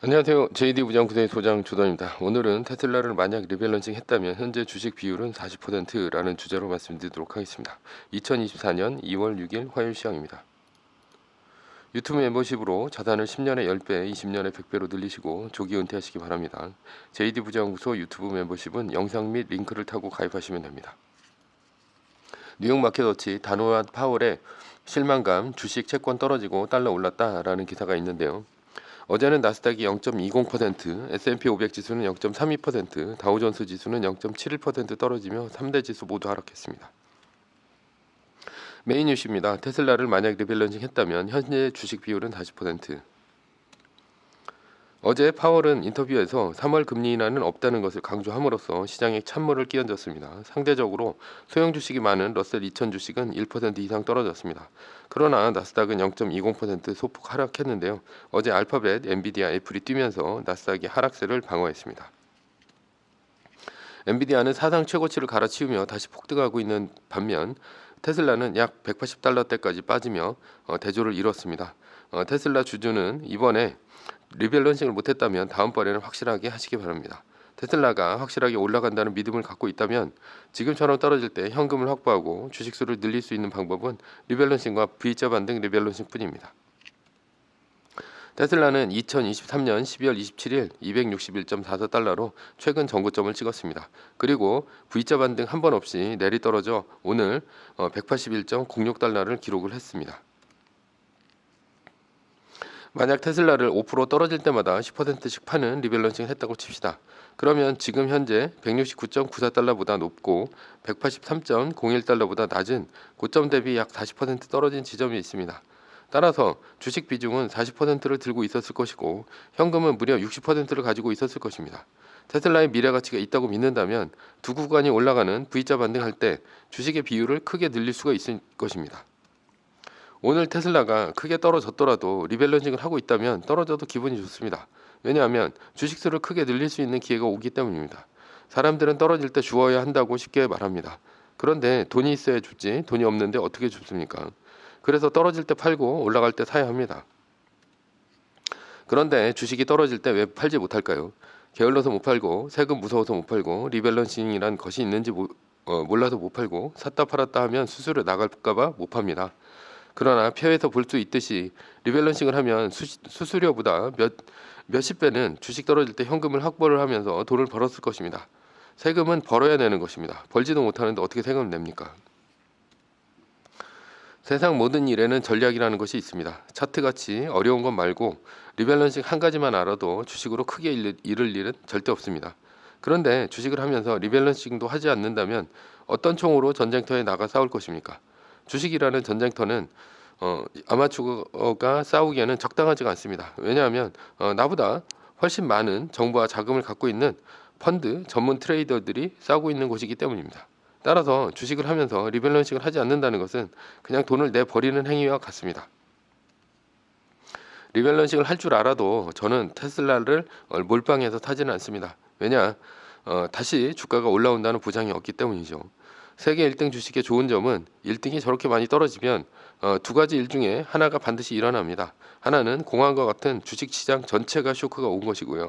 안녕하세요. JD 부장구세 소장 조던입니다. 오늘은 테슬라를 만약 리밸런싱 했다면 현재 주식 비율은 40%라는 주제로 말씀드리도록 하겠습니다. 2024년 2월 6일 화요일 시황입니다. 유튜브 멤버십으로 자산을 10년에 10배, 20년에 100배로 늘리시고 조기 은퇴하시기 바랍니다. JD 부장구소 유튜브 멤버십은 영상 및 링크를 타고 가입하시면 됩니다. 뉴욕 마켓워치 단호한 파월의 실망감, 주식 채권 떨어지고 달러 올랐다라는 기사가 있는데요. 어제는 나스닥이 0.20%, S&P 500 지수는 0.32%, 다우존스 지수는 0.71% 떨어지며 3대 지수 모두 하락했습니다. 메인 뉴스입니다. 테슬라를 만약 리밸런싱 했다면 현재 주식 비율은 40%. 어제 파월은 인터뷰에서 3월 금리 인하는 없다는 것을 강조함으로써 시장에 찬물을 끼얹었습니다. 상대적으로 소형 주식이 많은 러셀 2000 주식은 1% 이상 떨어졌습니다. 그러나 나스닥은 0.20% 소폭 하락했는데요. 어제 알파벳, 엔비디아, 애플이 뛰면서 나스닥이 하락세를 방어했습니다. 엔비디아는 사상 최고치를 갈아치우며 다시 폭등하고 있는 반면 테슬라는 약 180달러대까지 빠지며 대조를 이뤘습니다. 테슬라 주주는 이번에 리밸런싱을 못했다면 다음번에는 확실하게 하시기 바랍니다. 테슬라가 확실하게 올라간다는 믿음을 갖고 있다면 지금처럼 떨어질 때 현금을 확보하고 주식수를 늘릴 수 있는 방법은 리밸런싱과 V자 반등 리밸런싱 뿐입니다. 테슬라는 2023년 12월 27일 261.44달러로 최근 정고점을 찍었습니다. 그리고 V자 반등 한 번 없이 내리 떨어져 오늘 181.06달러를 기록을 했습니다. 만약 테슬라를 5% 떨어질 때마다 10%씩 파는 리밸런싱을 했다고 칩시다. 그러면 지금 현재 169.94달러보다 높고 183.01달러보다 낮은 고점 대비 약 40% 떨어진 지점이 있습니다. 따라서 주식 비중은 40%를 들고 있었을 것이고 현금은 무려 60%를 가지고 있었을 것입니다. 테슬라의 미래 가치가 있다고 믿는다면 두 구간이 올라가는 V자 반등할 때 주식의 비율을 크게 늘릴 수가 있을 것입니다. 오늘 테슬라가 크게 떨어졌더라도 리밸런싱을 하고 있다면 떨어져도 기분이 좋습니다. 왜냐하면 주식수를 크게 늘릴 수 있는 기회가 오기 때문입니다. 사람들은 떨어질 때 주어야 한다고 쉽게 말합니다. 그런데 돈이 있어야 줍지 돈이 없는데 어떻게 줍습니까? 그래서 떨어질 때 팔고 올라갈 때 사야 합니다. 그런데 주식이 떨어질 때 왜 팔지 못할까요? 게을러서 못 팔고 세금 무서워서 못 팔고 리밸런싱이란 것이 있는지 몰라서 못 팔고 샀다 팔았다 하면 수수료 나갈까봐 못 팝니다. 그러나 표에서 볼 수 있듯이 리밸런싱을 하면 수수료보다 몇십 배는 주식 떨어질 때 현금을 확보를 하면서 돈을 벌었을 것입니다. 세금은 벌어야 내는 것입니다. 벌지도 못하는데 어떻게 세금을 냅니까? 세상 모든 일에는 전략이라는 것이 있습니다. 차트같이 어려운 것 말고 리밸런싱 한 가지만 알아도 주식으로 크게 잃을 일은 절대 없습니다. 그런데 주식을 하면서 리밸런싱도 하지 않는다면 어떤 총으로 전쟁터에 나가 싸울 것입니까? 주식이라는 전쟁터는 아마추어가 싸우기에는 적당하지가 않습니다. 왜냐하면 나보다 훨씬 많은 정보와 자금을 갖고 있는 펀드 전문 트레이더들이 싸우고 있는 곳이기 때문입니다. 따라서 주식을 하면서 리밸런싱을 하지 않는다는 것은 그냥 돈을 내버리는 행위와 같습니다. 리밸런싱을 할 줄 알아도 저는 테슬라를 몰빵해서 타지는 않습니다. 왜냐? 다시 주가가 올라온다는 보장이 없기 때문이죠. 세계 1등 주식의 좋은 점은 1등이 저렇게 많이 떨어지면 두 가지 일 중에 하나가 반드시 일어납니다. 하나는 공황과 같은 주식시장 전체가 쇼크가 온 것이고요.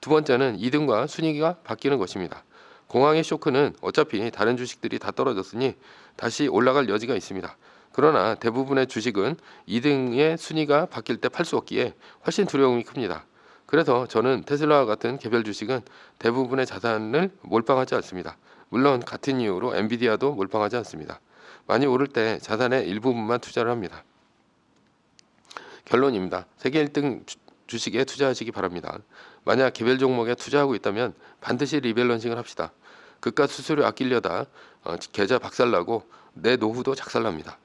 두 번째는 2등과 순위가 바뀌는 것입니다. 공황의 쇼크는 어차피 다른 주식들이 다 떨어졌으니 다시 올라갈 여지가 있습니다. 그러나 대부분의 주식은 2등의 순위가 바뀔 때 팔 수 없기에 훨씬 두려움이 큽니다. 그래서 저는 테슬라와 같은 개별 주식은 대부분의 자산을 몰빵하지 않습니다. 물론 같은 이유로 엔비디아도 몰빵하지 않습니다. 많이 오를 때 자산의 일부분만 투자를 합니다. 결론입니다. 세계 1등 주식에 투자하시기 바랍니다. 만약 개별 종목에 투자하고 있다면 반드시 리밸런싱을 합시다. 그깟 수수료 아끼려다 계좌 박살나고 내 노후도 작살납니다.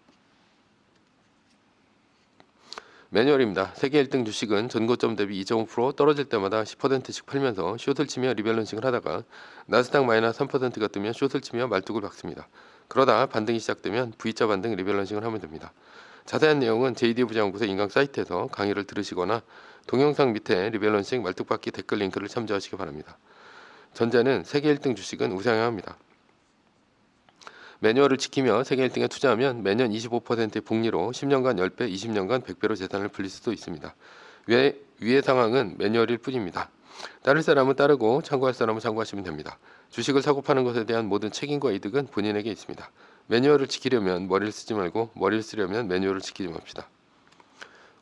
매뉴얼입니다. 세계 1등 주식은 전고점 대비 2.5% 떨어질 때마다 10%씩 팔면서 숏을 치며 리밸런싱을 하다가 나스닥 마이너스 3%가 뜨면 숏을 치며 말뚝을 박습니다. 그러다 반등이 시작되면 V자 반등 리밸런싱을 하면 됩니다. 자세한 내용은 JD 부장연구소 인강 사이트에서 강의를 들으시거나 동영상 밑에 리밸런싱 말뚝박기 댓글 링크를 참조하시기 바랍니다. 전제는 세계 1등 주식은 우상향 합니다. 매뉴얼을 지키며 세계 1등에 투자하면 매년 25%의 복리로 10년간 10배, 20년간 100배로 재산을 불릴 수도 있습니다. 위의 상황은 매뉴얼일 뿐입니다. 따를 사람은 따르고 참고할 사람은 참고하시면 됩니다. 주식을 사고 파는 것에 대한 모든 책임과 이득은 본인에게 있습니다. 매뉴얼을 지키려면 머리를 쓰지 말고 머리를 쓰려면 매뉴얼을 지키지 맙시다.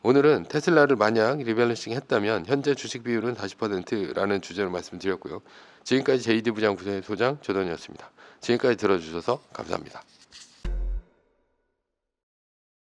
오늘은 테슬라를 만약 리밸런싱 했다면 현재 주식 비율은 40%라는 주제로 말씀드렸고요. 지금까지 JD 부장구의 소장 조던이었습니다. 지금까지 들어주셔서 감사합니다.